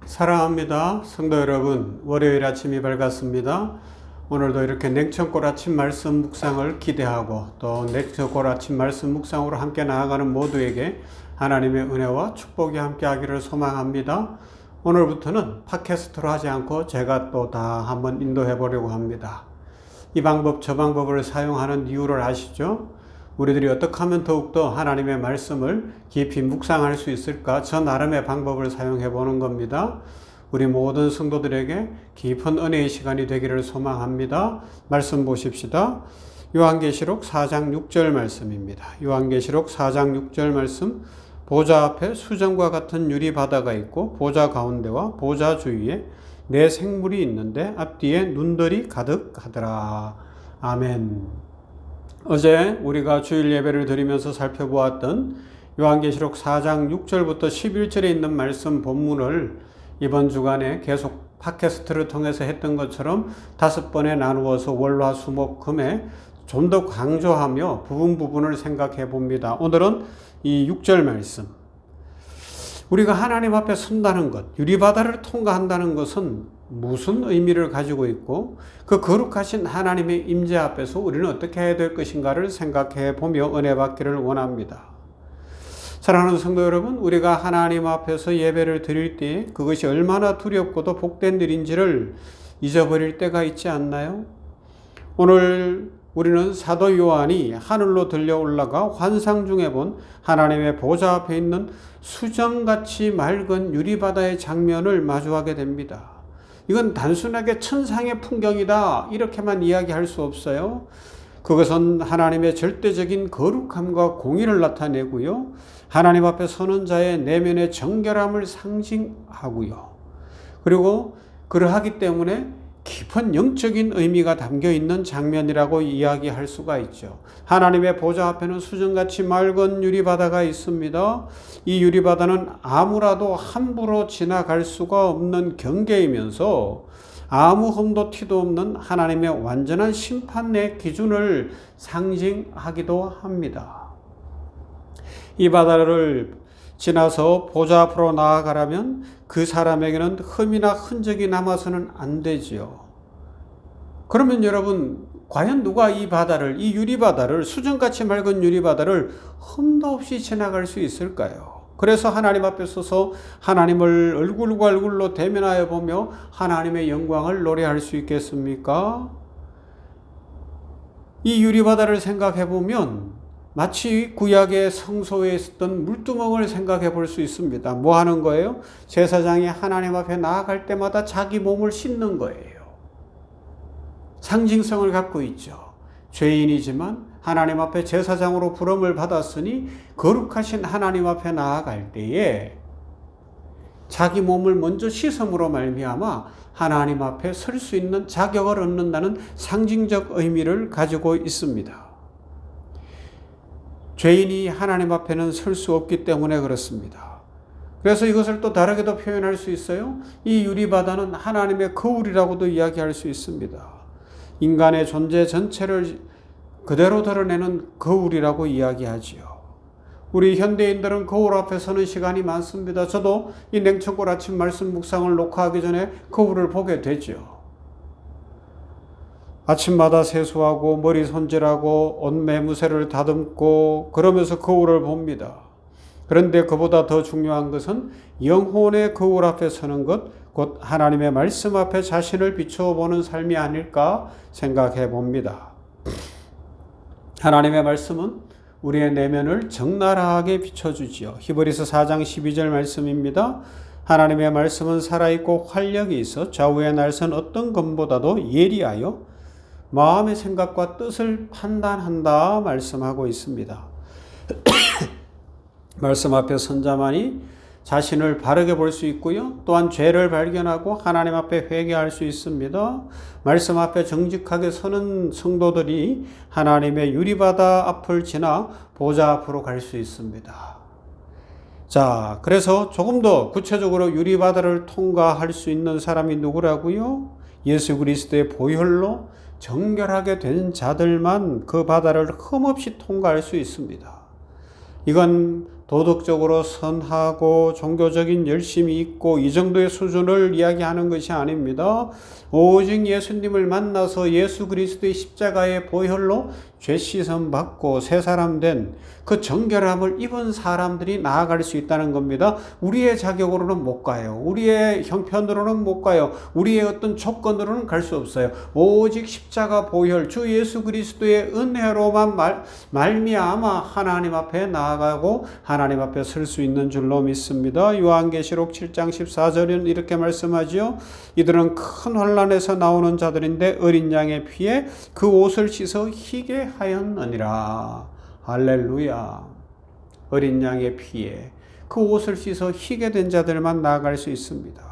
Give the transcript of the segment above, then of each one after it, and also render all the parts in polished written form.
사랑합니다. 성도 여러분, 월요일 아침이 밝았습니다. 오늘도 이렇게 냉천골 아침 말씀 묵상을 기대하고 또 냉천골 아침 말씀 묵상으로 함께 나아가는 모두에게 하나님의 은혜와 축복이 함께 하기를 소망합니다. 오늘부터는 팟캐스트로 하지 않고 제가 또 다 한번 인도해 보려고 합니다. 이 방법 저 방법을 사용하는 이유를 아시죠? 우리들이 어떻게 하면 더욱더 하나님의 말씀을 깊이 묵상할 수 있을까? 저 나름의 방법을 사용해 보는 겁니다. 우리 모든 성도들에게 깊은 은혜의 시간이 되기를 소망합니다. 말씀 보십시다. 요한계시록 4장 6절 말씀입니다. 요한계시록 4장 6절 말씀. 보좌 앞에 수정과 같은 유리바다가 있고 보좌 가운데와 보좌 주위에 네 생물이 있는데 앞뒤에 눈들이 가득하더라. 아멘. 어제 우리가 주일 예배를 드리면서 살펴보았던 요한계시록 4장 6절부터 11절에 있는 말씀 본문을 이번 주간에 계속 팟캐스트를 통해서 했던 것처럼 5번에 나누어서 월화 수목 금에 좀 더 강조하며 부분을 생각해 봅니다. 오늘은 이 6절 말씀. 우리가 하나님 앞에 선다는 것, 유리바다를 통과한다는 것은 무슨 의미를 가지고 있고 그 거룩하신 하나님의 임재 앞에서 우리는 어떻게 해야 될 것인가를 생각해 보며 은혜 받기를 원합니다. 사랑하는 성도 여러분, 우리가 하나님 앞에서 예배를 드릴 때 그것이 얼마나 두렵고도 복된 일인지를 잊어버릴 때가 있지 않나요? 오늘 우리는 사도 요한이 하늘로 들려 올라가 환상 중에 본 하나님의 보좌 앞에 있는 수정같이 맑은 유리바다의 장면을 마주하게 됩니다. 이건 단순하게 천상의 풍경이다 이렇게만 이야기할 수 없어요. 그것은 하나님의 절대적인 거룩함과 공의를 나타내고요. 하나님 앞에 서는 자의 내면의 정결함을 상징하고요. 그리고 그러하기 때문에 깊은 영적인 의미가 담겨 있는 장면이라고 이야기할 수가 있죠. 하나님의 보좌 앞에는 수정같이 맑은 유리바다가 있습니다. 이 유리바다는 아무라도 함부로 지나갈 수가 없는 경계이면서 아무 흠도 티도 없는 하나님의 완전한 심판의 기준을 상징하기도 합니다. 이 바다를 지나서 보좌 앞으로 나아가려면 그 사람에게는 흠이나 흔적이 남아서는 안 되지요. 그러면 여러분, 과연 누가 이 바다를, 이 유리바다를, 수정같이 맑은 유리바다를 흠도 없이 지나갈 수 있을까요? 그래서 하나님 앞에 서서 하나님을 얼굴과 얼굴로 대면하여 보며 하나님의 영광을 노래할 수 있겠습니까? 이 유리바다를 생각해 보면 마치 구약의 성소에 있었던 물두멍을 생각해 볼 수 있습니다. 뭐 하는 거예요? 제사장이 하나님 앞에 나아갈 때마다 자기 몸을 씻는 거예요. 상징성을 갖고 있죠. 죄인이지만 하나님 앞에 제사장으로 부름을 받았으니 거룩하신 하나님 앞에 나아갈 때에 자기 몸을 먼저 씻음으로 말미암아 하나님 앞에 설 수 있는 자격을 얻는다는 상징적 의미를 가지고 있습니다. 죄인이 하나님 앞에는 설 수 없기 때문에 그렇습니다. 그래서 이것을 또 다르게도 표현할 수 있어요. 이 유리바다는 하나님의 거울이라고도 이야기할 수 있습니다. 인간의 존재 전체를 그대로 드러내는 거울이라고 이야기하지요. 우리 현대인들은 거울 앞에 서는 시간이 많습니다. 저도 이 냉천골 아침 말씀 묵상을 녹화하기 전에 거울을 보게 되죠. 아침마다 세수하고 머리 손질하고 옷 매무새를 다듬고 그러면서 거울을 봅니다. 그런데 그보다 더 중요한 것은 영혼의 거울 앞에 서는 것, 곧 하나님의 말씀 앞에 자신을 비춰보는 삶이 아닐까 생각해 봅니다. 하나님의 말씀은 우리의 내면을 적나라하게 비춰주지요. 히브리서 4장 12절 말씀입니다. 하나님의 말씀은 살아있고 활력이 있어 좌우의 날선 어떤 검보다도 예리하여 마음의 생각과 뜻을 판단한다 말씀하고 있습니다. 말씀 앞에 선 자만이 자신을 바르게 볼 수 있고요. 또한 죄를 발견하고 하나님 앞에 회개할 수 있습니다. 말씀 앞에 정직하게 서는 성도들이 하나님의 유리바다 앞을 지나 보좌 앞으로 갈 수 있습니다. 자, 그래서 조금 더 구체적으로 유리바다를 통과할 수 있는 사람이 누구라고요? 예수 그리스도의 보혈로 정결하게 된 자들만 그 바다를 흠없이 통과할 수 있습니다. 이건 도덕적으로 선하고 종교적인 열심이 있고 이 정도의 수준을 이야기하는 것이 아닙니다. 오직 예수님을 만나서 예수 그리스도의 십자가의 보혈로 죄 씻음 받고 새 사람 된 그 정결함을 입은 사람들이 나아갈 수 있다는 겁니다. 우리의 자격으로는 못 가요. 우리의 형편으로는 못 가요. 우리의 어떤 조건으로는 갈 수 없어요. 오직 십자가 보혈 주 예수 그리스도의 은혜로만 말미암아 하나님 앞에 나아가고 하나님 앞에 설 수 있는 줄로 믿습니다. 요한계시록 7장 14절은 이렇게 말씀하지요. 이들은 큰 환난에서 나오는 자들인데 어린 양의 피에 그 옷을 씻어 희게 하였느니라. 할렐루야. 어린 양의 피에 그 옷을 씻어 희게 된 자들만 나아갈 수 있습니다.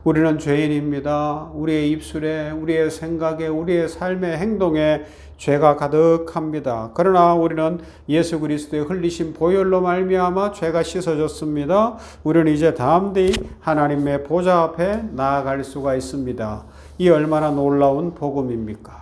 우리는 죄인입니다. 우리의 입술에, 우리의 생각에, 우리의 삶의 행동에 죄가 가득합니다. 그러나 우리는 예수 그리스도의 흘리신 보혈로 말미암아 죄가 씻어졌습니다. 우리는 이제 담대히 하나님의 보좌 앞에 나아갈 수가 있습니다. 이 얼마나 놀라운 복음입니까?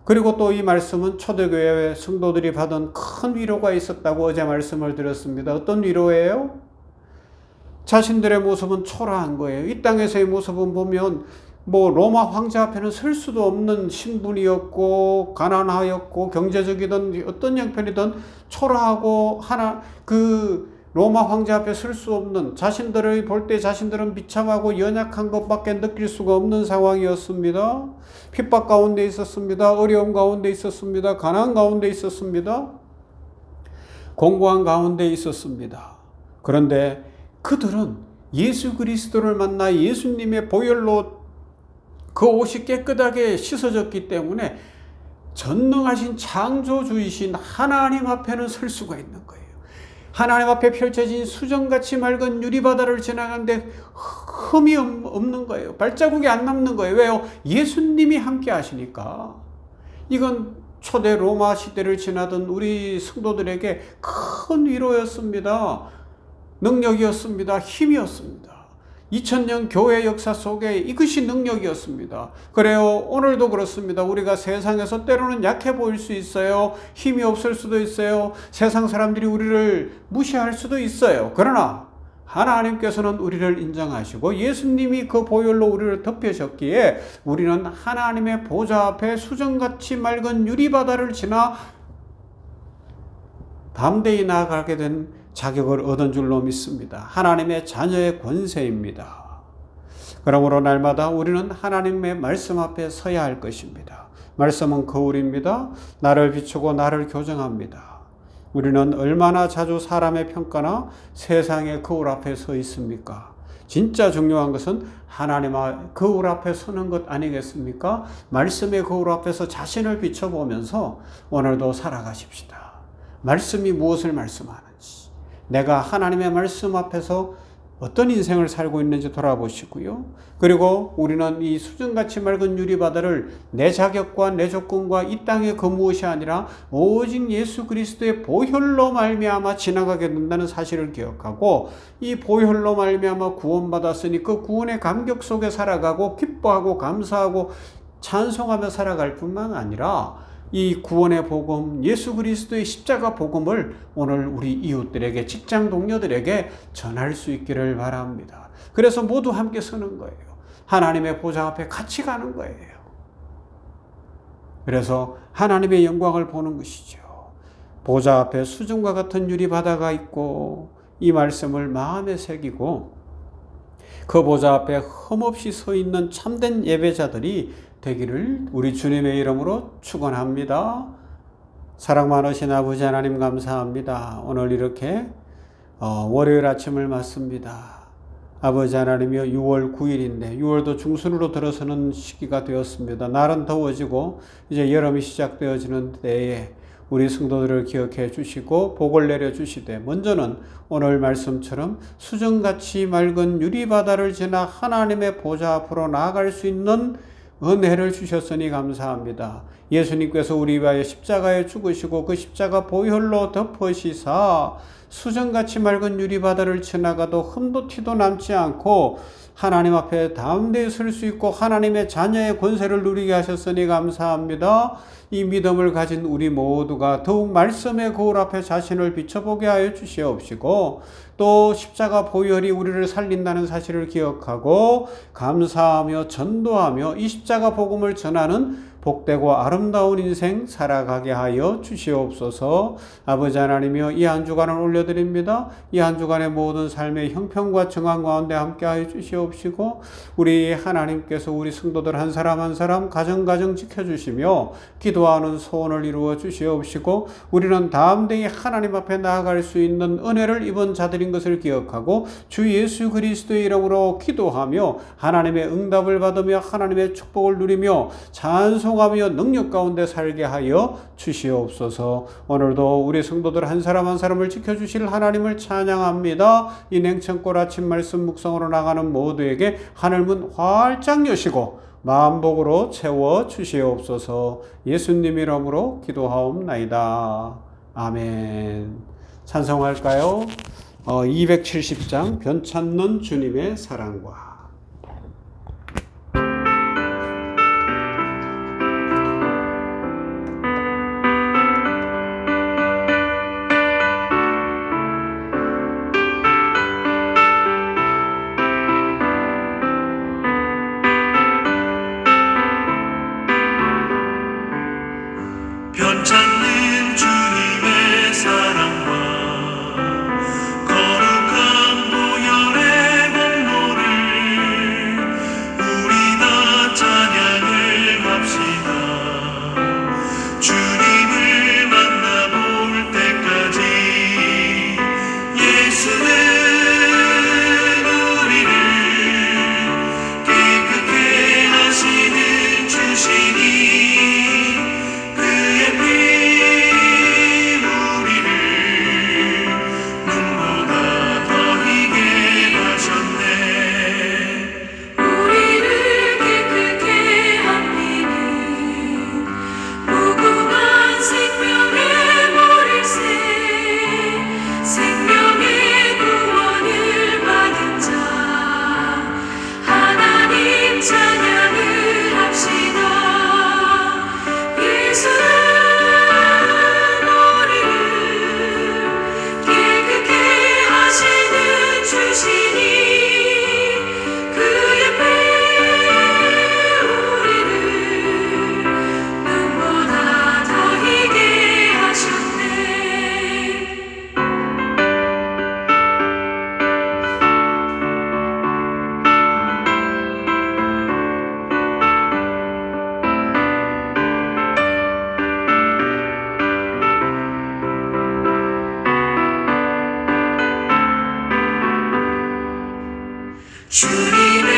그리고 또 이 말씀은 초대교회 성도들이 받은 큰 위로가 있었다고 어제 말씀을 드렸습니다. 어떤 위로예요? 자신들의 모습은 초라한 거예요. 이 땅에서의 모습은 보면 로마 황제 앞에는 설 수도 없는 신분이었고 가난하였고 경제적이든 어떤 형편이든 초라하고 로마 황제 앞에 설 수 없는, 자신들을 볼 때 자신들은 비참하고 연약한 것밖에 느낄 수가 없는 상황이었습니다. 핍박 가운데 있었습니다. 어려움 가운데 있었습니다. 가난 가운데 있었습니다. 공고한 가운데 있었습니다. 그런데 그들은 예수 그리스도를 만나 예수님의 보혈로 그 옷이 깨끗하게 씻어졌기 때문에 전능하신 창조주이신 하나님 앞에는 설 수가 있는 거예요. 하나님 앞에 펼쳐진 수정같이 맑은 유리바다를 지나가는데 흠이 없는 거예요. 발자국이 안 남는 거예요. 왜요? 예수님이 함께 하시니까. 이건 초대 로마 시대를 지나던 우리 성도들에게 큰 위로였습니다. 능력이었습니다. 힘이었습니다. 2000년 교회 역사 속에 이것이 능력이었습니다. 그래요. 오늘도 그렇습니다. 우리가 세상에서 때로는 약해 보일 수 있어요. 힘이 없을 수도 있어요. 세상 사람들이 우리를 무시할 수도 있어요. 그러나 하나님께서는 우리를 인정하시고 예수님이 그 보혈로 우리를 덮으셨기에 우리는 하나님의 보좌 앞에 수정같이 맑은 유리바다를 지나 담대히 나아가게 된 자격을 얻은 줄로 믿습니다. 하나님의 자녀의 권세입니다. 그러므로 날마다 우리는 하나님의 말씀 앞에 서야 할 것입니다. 말씀은 거울입니다. 나를 비추고 나를 교정합니다. 우리는 얼마나 자주 사람의 평가나 세상의 거울 앞에 서 있습니까? 진짜 중요한 것은 하나님의 거울 앞에 서는 것 아니겠습니까? 말씀의 거울 앞에서 자신을 비춰보면서 오늘도 살아가십시다. 말씀이 무엇을 말씀하는지, 내가 하나님의 말씀 앞에서 어떤 인생을 살고 있는지 돌아보시고요. 그리고 우리는 이 수정같이 맑은 유리바다를 내 자격과 내 조건과 이 땅의 그 무엇이 아니라 오직 예수 그리스도의 보혈로 말미암아 지나가게 된다는 사실을 기억하고, 이 보혈로 말미암아 구원받았으니 그 구원의 감격 속에 살아가고 기뻐하고 감사하고 찬송하며 살아갈 뿐만 아니라 이 구원의 복음, 예수 그리스도의 십자가 복음을 오늘 우리 이웃들에게, 직장 동료들에게 전할 수 있기를 바랍니다. 그래서 모두 함께 서는 거예요. 하나님의 보좌 앞에 같이 가는 거예요. 그래서 하나님의 영광을 보는 것이죠. 보좌 앞에 수정과 같은 유리바다가 있고 이 말씀을 마음에 새기고 그 보좌 앞에 흠없이 서 있는 참된 예배자들이 되기를 우리 주님의 이름으로 축원합니다. 사랑 많으신 아버지 하나님 감사합니다. 오늘 이렇게 월요일 아침을 맞습니다. 아버지 하나님이여, 6월 9일인데 6월도 중순으로 들어서는 시기가 되었습니다. 날은 더워지고 이제 여름이 시작되어지는 때에 우리 성도들을 기억해 주시고 복을 내려 주시되, 먼저는 오늘 말씀처럼 수정같이 맑은 유리바다를 지나 하나님의 보좌 앞으로 나아갈 수 있는 은혜를 주셨으니 감사합니다. 예수님께서 우리 위하여 십자가에 죽으시고 그 십자가 보혈로 덮으시사 수정같이 맑은 유리바다를 지나가도 흠도 티도 남지 않고 하나님 앞에 담대히 설 수 있고 하나님의 자녀의 권세를 누리게 하셨으니 감사합니다. 이 믿음을 가진 우리 모두가 더욱 말씀의 거울 앞에 자신을 비춰보게 하여 주시옵시고, 또 십자가 보혈이 우리를 살린다는 사실을 기억하고 감사하며 전도하며 이 십자가 복음을 전하는 복되고 아름다운 인생 살아가게 하여 주시옵소서. 아버지 하나님이여, 이 한 주간을 올려드립니다. 이 한 주간의 모든 삶의 형편과 정황 가운데 함께 하여 주시옵시고, 우리 하나님께서 우리 성도들 한 사람 한 사람 가정 지켜주시며 기도하는 소원을 이루어 주시옵시고, 우리는 담대히 하나님 앞에 나아갈 수 있는 은혜를 입은 자들인 것을 기억하고 주 예수 그리스도의 이름으로 기도하며 하나님의 응답을 받으며 하나님의 축복을 누리며 찬송하며 능력 가운데 살게 하여 주시옵소서. 오늘도 우리 성도들 한 사람 한 사람을 지켜주실 하나님을 찬양합니다. 이 냉천골 아침 말씀 묵상으로 나가는 모두에게 하늘문 활짝 여시고 만복으로 채워 주시옵소서. 예수님 이름으로 기도하옵나이다. 아멘. 찬송할까요? 270장 변찮는 주님의 사랑과. 변찮는 주님의 사랑과 거룩한 보혈의 공로를 우리 다 찬양을 합시다. 주님을 만나볼 때까지 예수는 우리를 깨끗게 하시는 주시니 주님의